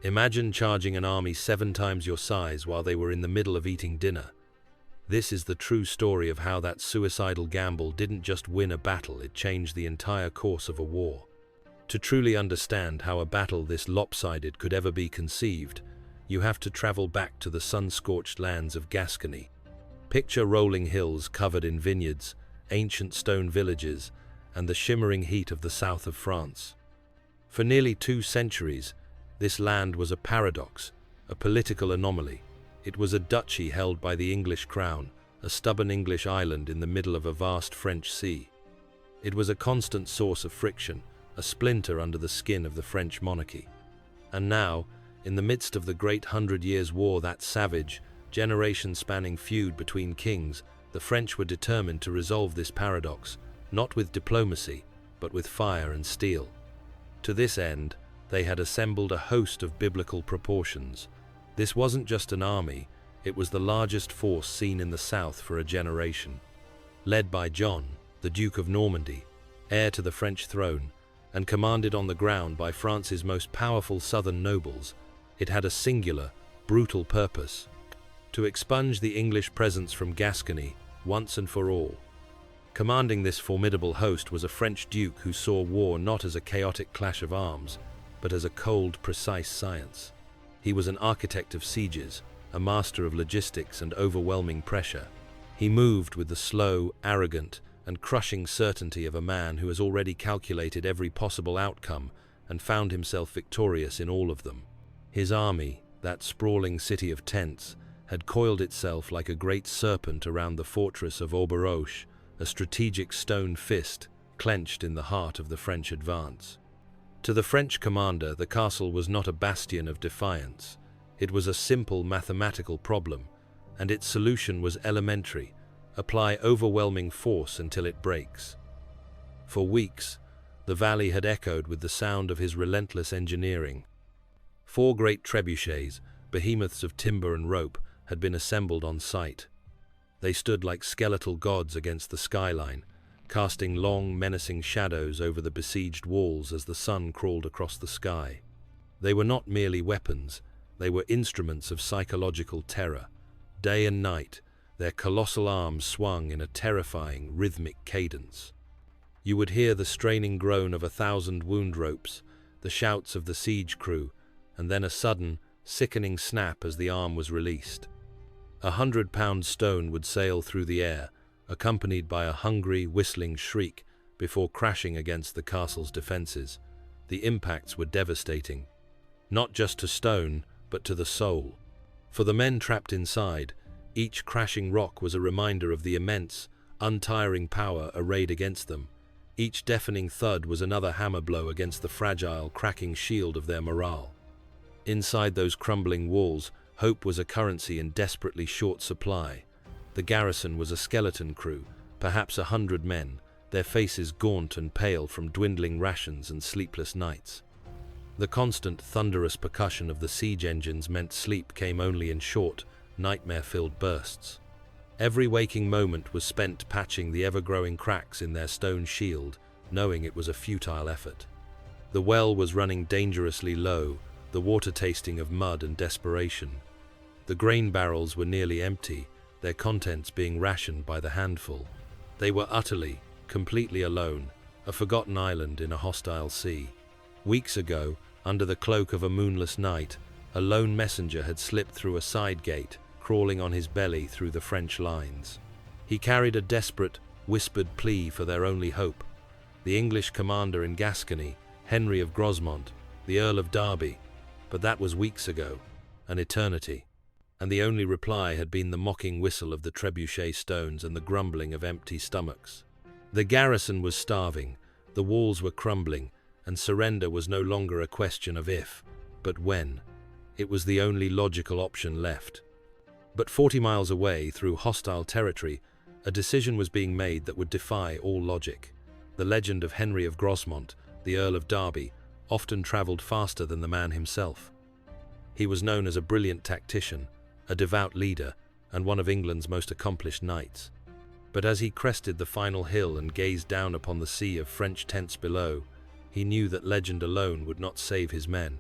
Imagine charging an army 7 times your size while they were in the middle of eating dinner. This is the true story of how that suicidal gamble didn't just win a battle, it changed the entire course of a war. To truly understand how a battle this lopsided could ever be conceived, you have to travel back to the sun-scorched lands of Gascony. Picture rolling hills covered in vineyards, ancient stone villages, and the shimmering heat of the south of France. For nearly 2 centuries, this land was a paradox, a political anomaly. It was a duchy held by the English crown, a stubborn English island in the middle of a vast French sea. It was a constant source of friction, a splinter under the skin of the French monarchy. And now, in the midst of the Great 100 Years' War, that savage, generation-spanning feud between kings, the French were determined to resolve this paradox, not with diplomacy, but with fire and steel. To this end, they had assembled a host of biblical proportions. This wasn't just an army, it was the largest force seen in the south for a generation. Led by John, the Duke of Normandy, heir to the French throne, and commanded on the ground by France's most powerful southern nobles, it had a singular, brutal purpose: to expunge the English presence from Gascony once and for all. Commanding this formidable host was a French duke who saw war not as a chaotic clash of arms, but as a cold, precise science. He was an architect of sieges, a master of logistics and overwhelming pressure. He moved with the slow, arrogant, and crushing certainty of a man who has already calculated every possible outcome and found himself victorious in all of them. His army, that sprawling city of tents, had coiled itself like a great serpent around the fortress of Auberoche, a strategic stone fist clenched in the heart of the French advance. To the French commander, the castle was not a bastion of defiance. It was a simple mathematical problem, and its solution was elementary: apply overwhelming force until it breaks. For weeks, the valley had echoed with the sound of his relentless engineering. 4 great trebuchets, behemoths of timber and rope, had been assembled on site. They stood like skeletal gods against the skyline, casting long, menacing shadows over the besieged walls as the sun crawled across the sky. They were not merely weapons, they were instruments of psychological terror. Day and night, their colossal arms swung in a terrifying, rhythmic cadence. You would hear the straining groan of 1,000 wound ropes, the shouts of the siege crew, and then a sudden, sickening snap as the arm was released. 100-pound stone would sail through the air, accompanied by a hungry, whistling shriek, before crashing against the castle's defenses. The impacts were devastating, not just to stone, but to the soul. For the men trapped inside, each crashing rock was a reminder of the immense, untiring power arrayed against them. Each deafening thud was another hammer blow against the fragile, cracking shield of their morale. Inside those crumbling walls, hope was a currency in desperately short supply. The garrison was a skeleton crew, perhaps 100 men, their faces gaunt and pale from dwindling rations and sleepless nights. The constant, thunderous percussion of the siege engines meant sleep came only in short, nightmare-filled bursts. Every waking moment was spent patching the ever-growing cracks in their stone shield, knowing it was a futile effort. The well was running dangerously low, the water tasting of mud and desperation. The grain barrels were nearly empty, their contents being rationed by the handful. They were utterly, completely alone, a forgotten island in a hostile sea. Weeks ago, under the cloak of a moonless night, a lone messenger had slipped through a side gate, crawling on his belly through the French lines. He carried a desperate, whispered plea for their only hope: the English commander in Gascony, Henry of Grosmont, the Earl of Derby. But that was weeks ago, an eternity. And the only reply had been the mocking whistle of the trebuchet stones and the grumbling of empty stomachs. The garrison was starving, the walls were crumbling, and surrender was no longer a question of if, but when. It was the only logical option left. But 40 miles away, through hostile territory, a decision was being made that would defy all logic. The legend of Henry of Grosmont, the Earl of Derby, often travelled faster than the man himself. He was known as a brilliant tactician, a devout leader, and one of England's most accomplished knights. But as he crested the final hill and gazed down upon the sea of French tents below, he knew that legend alone would not save his men.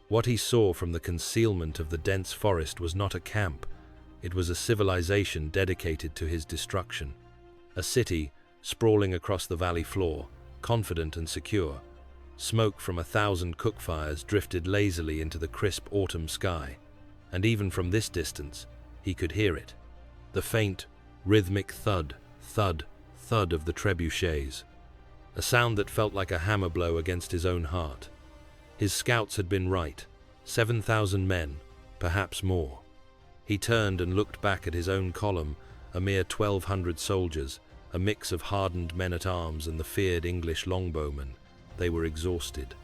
What he saw from the concealment of the dense forest was not a camp, it was a civilization dedicated to his destruction. A city, sprawling across the valley floor, confident and secure. Smoke from 1,000 cook fires drifted lazily into the crisp autumn sky, and even from this distance, he could hear it. The faint, rhythmic thud, thud, thud of the trebuchets. A sound that felt like a hammer blow against his own heart. His scouts had been right. 7,000 men, perhaps more. He turned and looked back at his own column, a mere 1,200 soldiers, a mix of hardened men-at-arms and the feared English longbowmen. They were exhausted.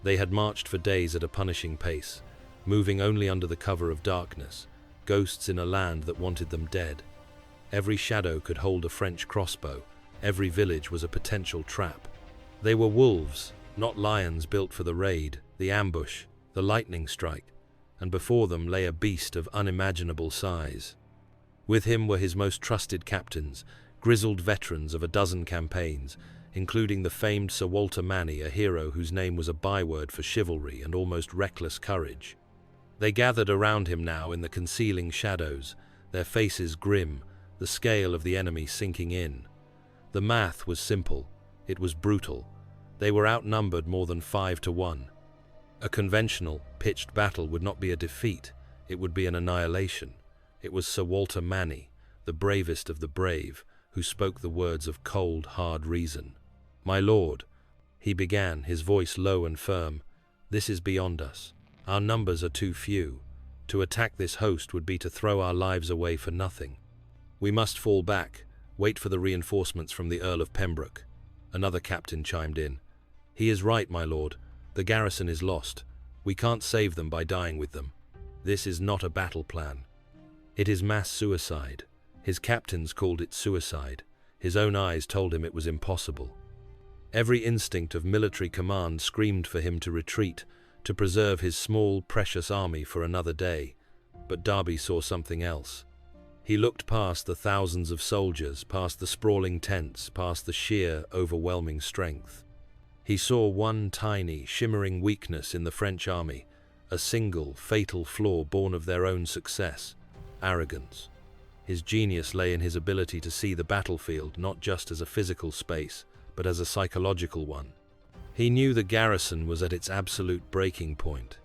They had marched for days at a punishing pace, moving only under the cover of darkness, ghosts in a land that wanted them dead. Every shadow could hold a French crossbow. Every village was a potential trap. They were wolves, not lions built for the raid, the ambush, the lightning strike, and before them lay a beast of unimaginable size. With him were his most trusted captains, grizzled veterans of a dozen campaigns, including the famed Sir Walter Manny, a hero whose name was a byword for chivalry and almost reckless courage. They gathered around him now in the concealing shadows, their faces grim, the scale of the enemy sinking in. The math was simple, it was brutal. They were outnumbered more than 5 to 1. A conventional, pitched battle would not be a defeat, it would be an annihilation. It was Sir Walter Manny, the bravest of the brave, who spoke the words of cold, hard reason. "My lord," he began, his voice low and firm, "this is beyond us. Our numbers are too few. To attack this host would be to throw our lives away for nothing. We must fall back, wait for the reinforcements from the Earl of Pembroke." Another captain chimed in. "He is right, my lord. The garrison is lost. We can't save them by dying with them. This is not a battle plan. It is mass suicide." His captains called it suicide. His own eyes told him it was impossible. Every instinct of military command screamed for him to retreat, to preserve his small, precious army for another day. But Darby saw something else. He looked past the thousands of soldiers, past the sprawling tents, past the sheer, overwhelming strength. He saw one tiny, shimmering weakness in the French army, a single, fatal flaw born of their own success: arrogance. His genius lay in his ability to see the battlefield not just as a physical space, but as a psychological one. He knew the garrison was at its absolute breaking point.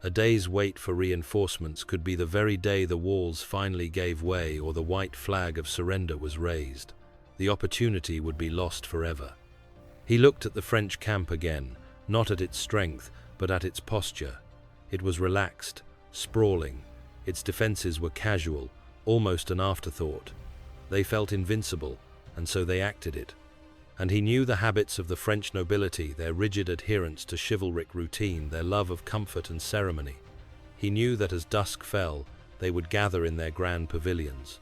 A day's wait for reinforcements could be the very day the walls finally gave way or the white flag of surrender was raised. The opportunity would be lost forever. He looked at the French camp again, not at its strength, but at its posture. It was relaxed, sprawling. Its defenses were casual, almost an afterthought. They felt invincible, and so they acted it. And he knew the habits of the French nobility, their rigid adherence to chivalric routine, their love of comfort and ceremony. He knew that as dusk fell, they would gather in their grand pavilions.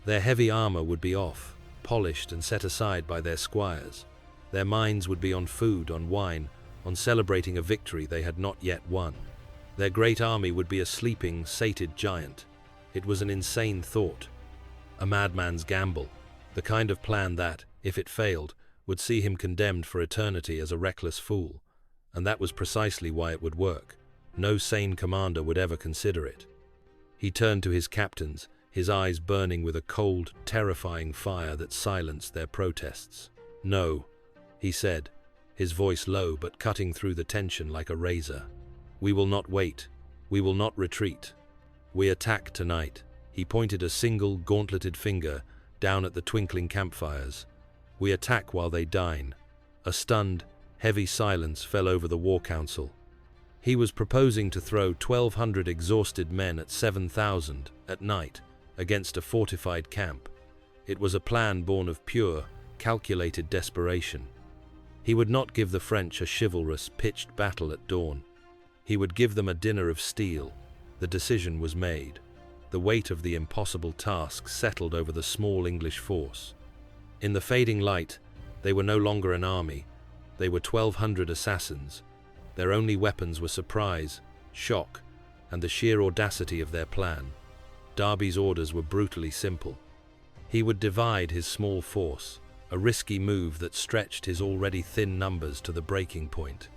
Their heavy armor would be off, polished and set aside by their squires. Their minds would be on food, on wine, on celebrating a victory they had not yet won. Their great army would be a sleeping, sated giant. It was an insane thought, a madman's gamble, the kind of plan that, if it failed, would see him condemned for eternity as a reckless fool. And that was precisely why it would work. No sane commander would ever consider it. He turned to his captains, his eyes burning with a cold, terrifying fire that silenced their protests. "No," he said, his voice low but cutting through the tension like a razor. "We will not wait. We will not retreat. We attack tonight." He pointed a single, gauntleted finger down at the twinkling campfires. "We attack while they dine." A stunned, heavy silence fell over the war council. He was proposing to throw 1,200 exhausted men at 7,000 at night against a fortified camp. It was a plan born of pure, calculated desperation. He would not give the French a chivalrous, pitched battle at dawn. He would give them a dinner of steel. The decision was made. The weight of the impossible task settled over the small English force. In the fading light, they were no longer an army. They were 1,200 assassins. Their only weapons were surprise, shock, and the sheer audacity of their plan. Darby's orders were brutally simple. He would divide his small force, a risky move that stretched his already thin numbers to the breaking point.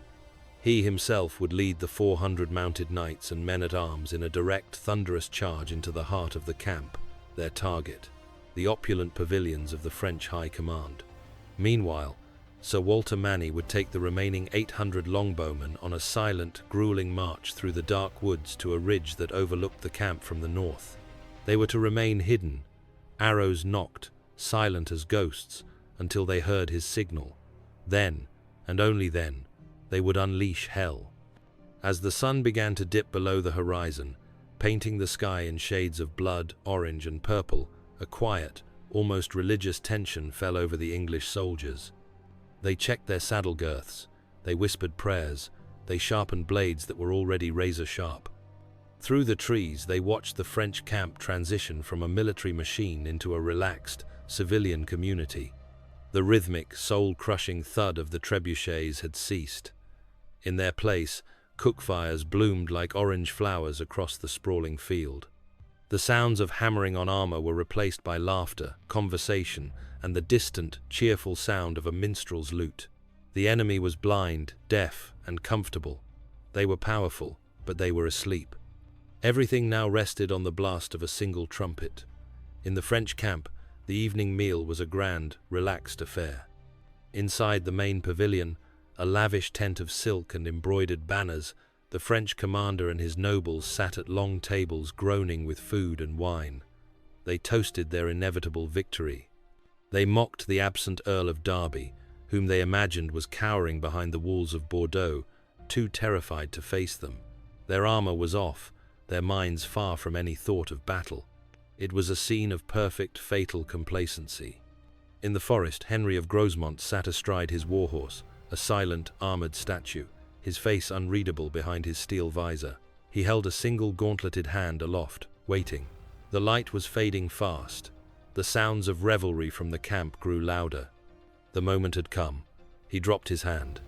He himself would lead the 400 mounted knights and men-at-arms in a direct, thunderous charge into the heart of the camp, their target, the opulent pavilions of the French High Command. Meanwhile, Sir Walter Manny would take the remaining 800 longbowmen on a silent, grueling march through the dark woods to a ridge that overlooked the camp from the north. They were to remain hidden, arrows nocked, silent as ghosts, until they heard his signal. Then, and only then, they would unleash hell. As the sun began to dip below the horizon, painting the sky in shades of blood, orange and purple, a quiet, almost religious tension fell over the English soldiers. They checked their saddle girths, they whispered prayers, they sharpened blades that were already razor-sharp. Through the trees, they watched the French camp transition from a military machine into a relaxed, civilian community. The rhythmic, soul-crushing thud of the trebuchets had ceased. In their place, cook-fires bloomed like orange flowers across the sprawling field. The sounds of hammering on armor were replaced by laughter, conversation, and the distant, cheerful sound of a minstrel's lute. The enemy was blind, deaf, and comfortable. They were powerful, but they were asleep. Everything now rested on the blast of a single trumpet. In the French camp, the evening meal was a grand, relaxed affair. Inside the main pavilion, a lavish tent of silk and embroidered banners, the French commander and his nobles sat at long tables groaning with food and wine. They toasted their inevitable victory. They mocked the absent Earl of Derby, whom they imagined was cowering behind the walls of Bordeaux, too terrified to face them. Their armor was off, their minds far from any thought of battle. It was a scene of perfect, fatal complacency. In the forest, Henry of Grosmont sat astride his warhorse, a silent, armored statue, his face unreadable behind his steel visor. He held a single gauntleted hand aloft, waiting. The light was fading fast. The sounds of revelry from the camp grew louder. The moment had come. He dropped his hand.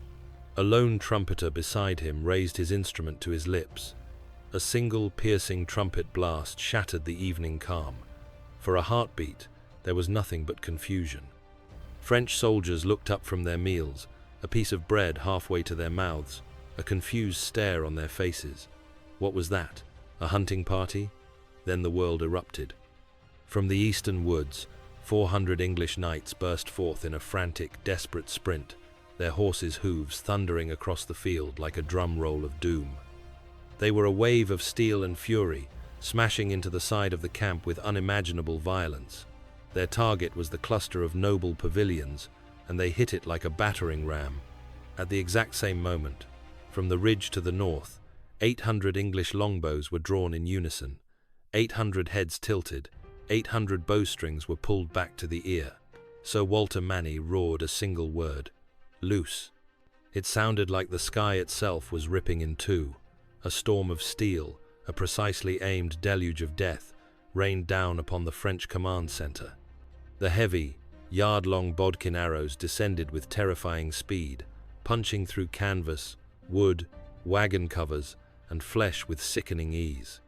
A lone trumpeter beside him raised his instrument to his lips. A single piercing trumpet blast shattered the evening calm. For a heartbeat, there was nothing but confusion. French soldiers looked up from their meals, a piece of bread halfway to their mouths, a confused stare on their faces. What was that? A hunting party? Then the world erupted. From the eastern woods, 400 English knights burst forth in a frantic, desperate sprint, their horses' hooves thundering across the field like a drum roll of doom. They were a wave of steel and fury, smashing into the side of the camp with unimaginable violence. Their target was the cluster of noble pavilions, and they hit it like a battering ram. At the exact same moment, from the ridge to the north, 800 English longbows were drawn in unison. 800 heads tilted, 800 bowstrings were pulled back to the ear. Sir Walter Manny roared a single word: loose. It sounded like the sky itself was ripping in two. A storm of steel, a precisely aimed deluge of death, rained down upon the French command center. The heavy, yard-long bodkin arrows descended with terrifying speed, punching through canvas, wood, wagon covers, and flesh with sickening ease.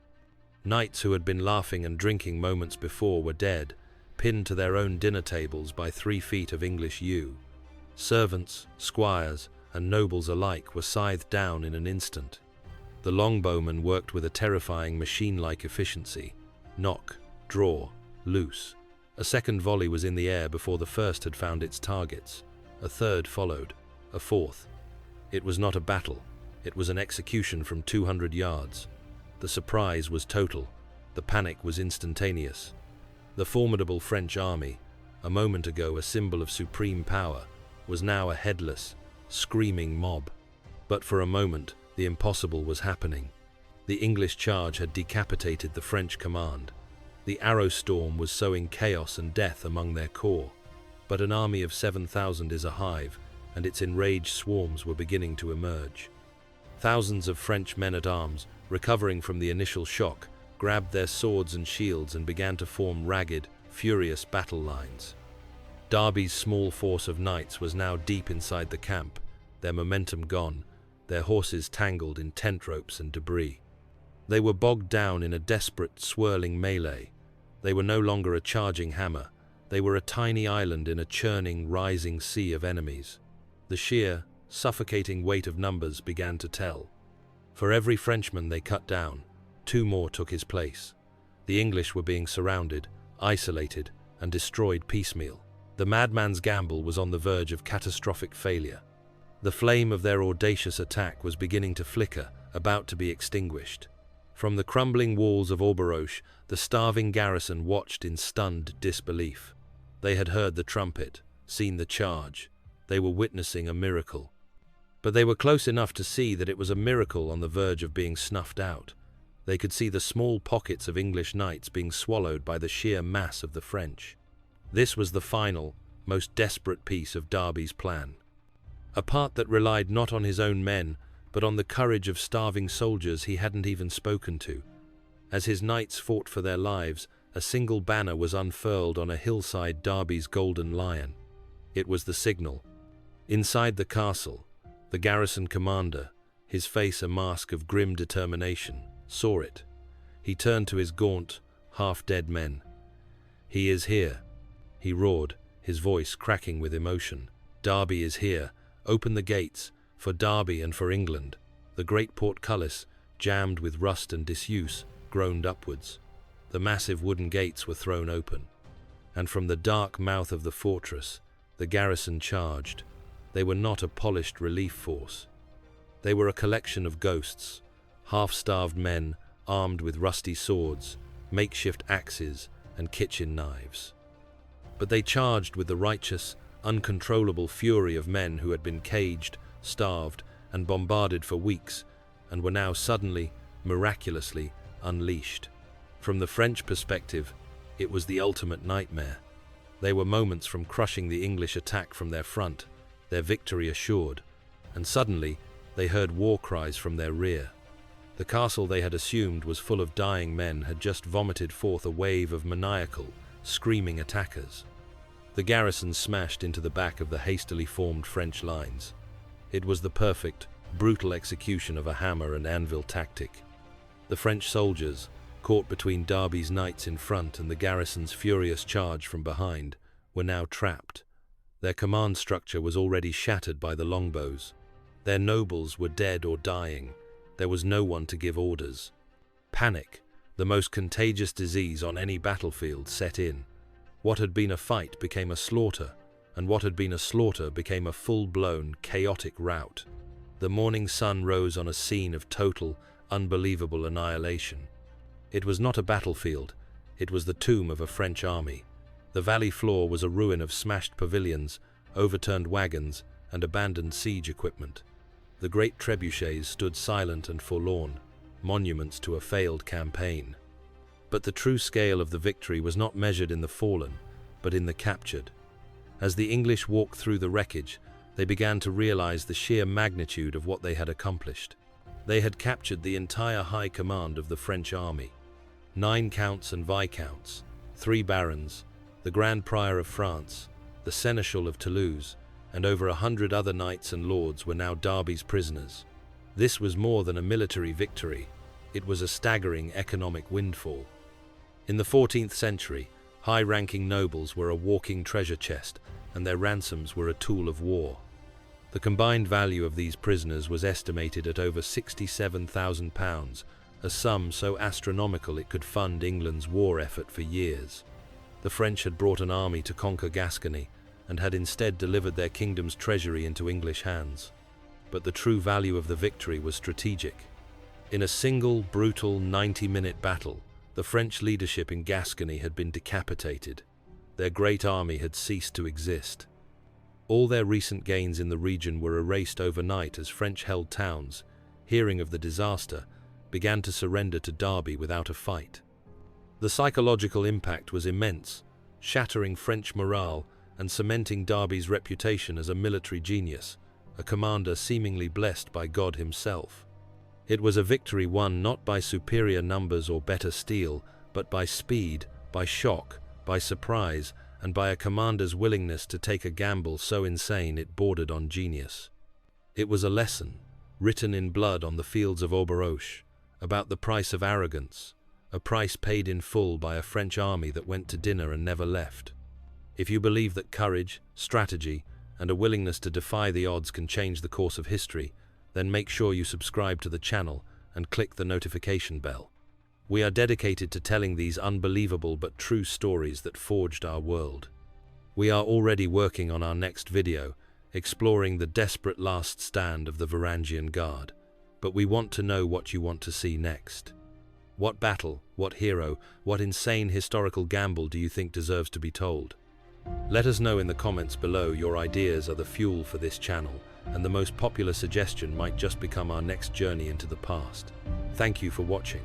Knights who had been laughing and drinking moments before were dead, pinned to their own dinner tables by 3 feet of English yew. Servants, squires, and nobles alike were scythed down in an instant. The longbowmen worked with a terrifying machine-like efficiency. Knock, draw, loose. A second volley was in the air before the first had found its targets. A third followed, a fourth. It was not a battle. It was an execution from 200 yards. The surprise was total. The panic was instantaneous. The formidable French army, a moment ago a symbol of supreme power, was now a headless, screaming mob. But for a moment, the impossible was happening. The English charge had decapitated the French command. The arrow storm was sowing chaos and death among their corps. But an army of 7,000 is a hive, and its enraged swarms were beginning to emerge. Thousands of French men-at-arms, recovering from the initial shock, grabbed their swords and shields and began to form ragged, furious battle lines. Derby's small force of knights was now deep inside the camp, their momentum gone, their horses tangled in tent ropes and debris. They were bogged down in a desperate, swirling melee. They were no longer a charging hammer. They were a tiny island in a churning, rising sea of enemies. The sheer, suffocating weight of numbers began to tell. For every Frenchman they cut down, 2 more took his place. The English were being surrounded, isolated, and destroyed piecemeal. The madman's gamble was on the verge of catastrophic failure. The flame of their audacious attack was beginning to flicker, about to be extinguished. From the crumbling walls of Auberoche, the starving garrison watched in stunned disbelief. They had heard the trumpet, seen the charge. They were witnessing a miracle. But they were close enough to see that it was a miracle on the verge of being snuffed out. They could see the small pockets of English knights being swallowed by the sheer mass of the French. This was the final, most desperate piece of Darby's plan. A part that relied not on his own men, but on the courage of starving soldiers he hadn't even spoken to. As his knights fought for their lives, a single banner was unfurled on a hillside, Darby's golden lion. It was the signal. Inside the castle, the garrison commander, his face a mask of grim determination, saw it. He turned to his gaunt, half-dead men. "He is here," he roared, his voice cracking with emotion. "Derby is here. Open the gates, for Derby and for England." The great portcullis, jammed with rust and disuse, groaned upwards. The massive wooden gates were thrown open, and from the dark mouth of the fortress, the garrison charged. They were not a polished relief force. They were a collection of ghosts, half-starved men armed with rusty swords, makeshift axes, and kitchen knives. But they charged with the righteous, uncontrollable fury of men who had been caged, starved, and bombarded for weeks, and were now suddenly, miraculously, unleashed. From the French perspective, it was the ultimate nightmare. They were moments from crushing the English attack from their front, their victory assured, and suddenly they heard war cries from their rear. The castle they had assumed was full of dying men had just vomited forth a wave of maniacal, screaming attackers. The garrison smashed into the back of the hastily formed French lines. It was the perfect, brutal execution of a hammer and anvil tactic. The French soldiers, caught between Derby's knights in front and the garrison's furious charge from behind, were now trapped. Their command structure was already shattered by the longbows. Their nobles were dead or dying. There was no one to give orders. Panic, the most contagious disease on any battlefield, set in. What had been a fight became a slaughter, and what had been a slaughter became a full-blown, chaotic rout. The morning sun rose on a scene of total, unbelievable annihilation. It was not a battlefield, it was the tomb of a French army. The valley floor was a ruin of smashed pavilions, overturned wagons, and abandoned siege equipment. The great trebuchets stood silent and forlorn, monuments to a failed campaign. But the true scale of the victory was not measured in the fallen, but in the captured. As the English walked through the wreckage, they began to realize the sheer magnitude of what they had accomplished. They had captured the entire high command of the French army. 9 counts and viscounts, 3 barons, the Grand Prior of France, the Seneschal of Toulouse, and over 100 other knights and lords were now Derby's prisoners. This was more than a military victory. It was a staggering economic windfall. In the 14th century, high-ranking nobles were a walking treasure chest, and their ransoms were a tool of war. The combined value of these prisoners was estimated at over £67,000, a sum so astronomical it could fund England's war effort for years. The French had brought an army to conquer Gascony, and had instead delivered their kingdom's treasury into English hands. But the true value of the victory was strategic. In a single, brutal 90-minute battle, the French leadership in Gascony had been decapitated. Their great army had ceased to exist. All their recent gains in the region were erased overnight as French-held towns, hearing of the disaster, began to surrender to Derby without a fight. The psychological impact was immense, shattering French morale and cementing Derby's reputation as a military genius, a commander seemingly blessed by God himself. It was a victory won not by superior numbers or better steel, but by speed, by shock, by surprise, and by a commander's willingness to take a gamble so insane it bordered on genius. It was a lesson, written in blood on the fields of Auberoche, about the price of arrogance, a price paid in full by a French army that went to dinner and never left. If you believe that courage, strategy, and a willingness to defy the odds can change the course of history, then make sure you subscribe to the channel and click the notification bell. We are dedicated to telling these unbelievable but true stories that forged our world. We are already working on our next video, exploring the desperate last stand of the Varangian Guard, but we want to know what you want to see next. What battle, what hero, what insane historical gamble do you think deserves to be told? Let us know in the comments below. Your ideas are the fuel for this channel, and the most popular suggestion might just become our next journey into the past. Thank you for watching.